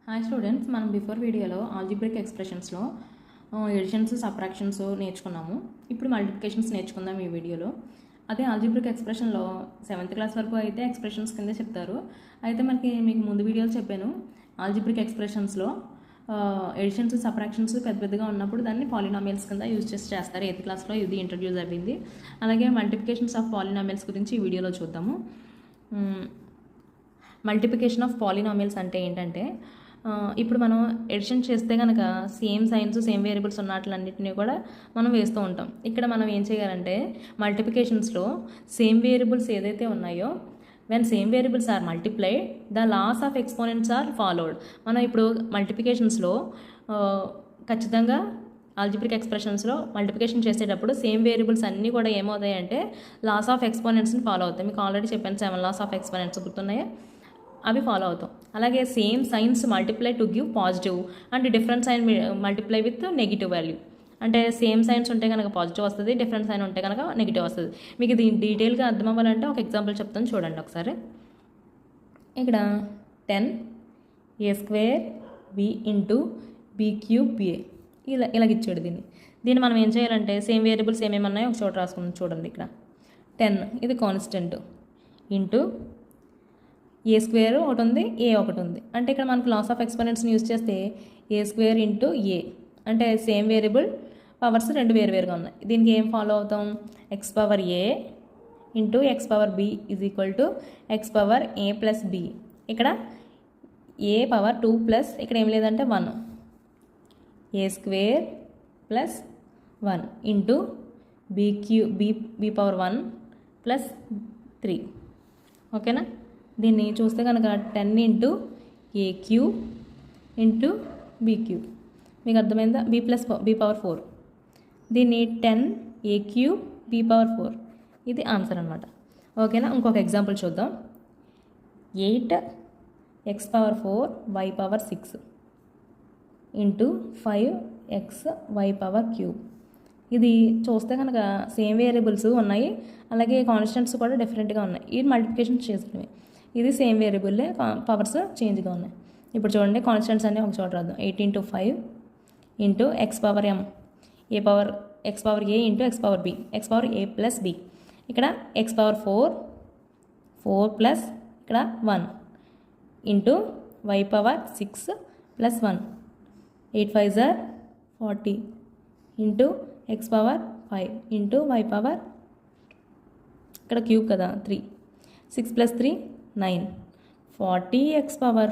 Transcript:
Hi students, మనం before వీడియోలో algebraic ఎక్స్ప్రెషన్స్లో editions subtractions నేర్చుకున్నాము. ఇప్పుడు మల్టిప్లికేషన్స్ నేర్చుకుందాం ఈ వీడియోలో. అదే ఆల్జీబ్రిక్ ఎక్స్ప్రెషన్లో 7th క్లాస్ వరకు అయితే ఎక్స్ప్రెషన్స్ కింద చెప్తారు. అయితే మీకు ముందు వీడియోలో చెప్పాను, ఆల్జీబ్రిక్ ఎక్స్ప్రెషన్స్లో ఎడిషన్స్ సబ్ట్రాక్షన్స్ పెద్దగా ఉన్నప్పుడు దాన్ని పాలినామియల్స్ కింద యూజ్ చేస్తారు. 8th క్లాస్లో ఇది ఇంట్రడ్యూస్ అయ్యింది. అలాగే మల్టిప్లికేషన్స్ ఆఫ్ పాలినామియల్స్ గురించి ఈ వీడియోలో చూద్దాము. మల్టిప్లికేషన్ ఆఫ్ పాలినామియల్స్ అంటే ఏంటంటే, ఇప్పుడు మనం ఎడిషన్ చేస్తే కనుక సేమ్ సైన్స్ సేమ్ వేరియబుల్స్ ఉన్నట్లన్నింటినీ కూడా మనం వేస్తూ ఉంటాం. ఇక్కడ మనం ఏం చేయాలంటే మల్టిప్లికేషన్స్లో సేమ్ వేరియబుల్స్ ఏదైతే ఉన్నాయో, when same variables are multiplied the laws of exponents are followed. మనం ఇప్పుడు మల్టిప్లికేషన్స్లో ఖచ్చితంగా ఆల్జీబ్రిక్ ఎక్స్ప్రెషన్స్లో మల్టిప్లికేషన్ చేసేటప్పుడు సేమ్ వేరియబుల్స్ అన్నీ కూడా ఏమవుతాయంటే లాస్ ఆఫ్ ఎక్స్పోనెంట్స్ని ఫాలో అవుతాయి. మీకు ఆల్రెడీ చెప్పాను 7 లాస్ ఆఫ్ ఎక్స్పోనెంట్స్ గుర్తున్నాయా, అవి ఫాలో అవుతాం. అలాగే same signs multiply to give positive and different sign multiply with negative value. అంటే సేమ్ సైన్స్ ఉంటే కనుక పాజిటివ్ వస్తుంది, డిఫరెంట్ సైన్ ఉంటే కనుక నెగిటివ్ వస్తుంది. మీకు ఇది డీటెయిల్గా అర్థం అవ్వాలంటే ఒక ఎగ్జాంపుల్ చెప్తాను, చూడండి ఒకసారి. ఇక్కడ 10 a² b into b³ a ఇలాగిచ్చాడు. దీన్ని మనం ఏం చేయాలంటే సేమ్ వేరియబుల్స్ ఏమేమి ఉన్నాయో ఒక చోట రాసుకున్నాం. చూడండి, ఇక్కడ 10 ఇది కాన్స్టెంట్ ఇంటూ a² ఒకటి ఉంది, a ఒకటి ఉంది. అంటే ఇక్కడ మనకు లాస్ ఆఫ్ ఎక్స్పోనెంట్స్ని యూజ్ చేస్తే a² ఇంటూ a, అంటే సేమ్ వేరియబుల్ పవర్స్ రెండు వేరువేరుగా ఉన్నాయి. దీనికి ఏం ఫాలో అవుతాం, x⁴a into x⁴b is equal to x⁴a plus b. ఇక్కడ a⁴2 ప్లస్ ఇక్కడ ఏం లేదంటే 1 a² plus 1 into b⁴1 plus 3. ఓకేనా? దీన్ని చూస్తే కనుక 10 ఇంటూ a³ ఇంటూ b³ మీకు అర్థమైందా, b+b⁴. దీన్ని 10 a³ b⁴. ఇది ఆన్సర్ అనమాట. ఓకేనా? ఇంకొక ఎగ్జాంపుల్ చూద్దాం. 8x⁴ y⁴6 into 5xy⁴3. ఇది చూస్తే కనుక సేమ్ వేరియబుల్స్ ఉన్నాయి, అలాగే కాన్స్టెంట్స్ కూడా డిఫరెంట్గా ఉన్నాయి. ఇది మల్టిప్లికేషన్ చేసినవి. ఇది సేమ్ వేరియబుల్లే, పవర్స్ చేంజ్గా ఉన్నాయి. ఇప్పుడు చూడండి, కాన్స్టెంట్స్ అన్నీ ఒక చోట రాద్దాం. 8 into 5 into x⁴m x⁴a into x⁴b x⁴a plus b. ఇక్కడ x⁴4 ప్లస్ ఇక్కడ 1 into y⁴6 plus 1 8 5 = 40 into x⁴5 into y⁴, ఇక్కడ క్యూబ్ కదా 3, 6 + 3 9 40x⁴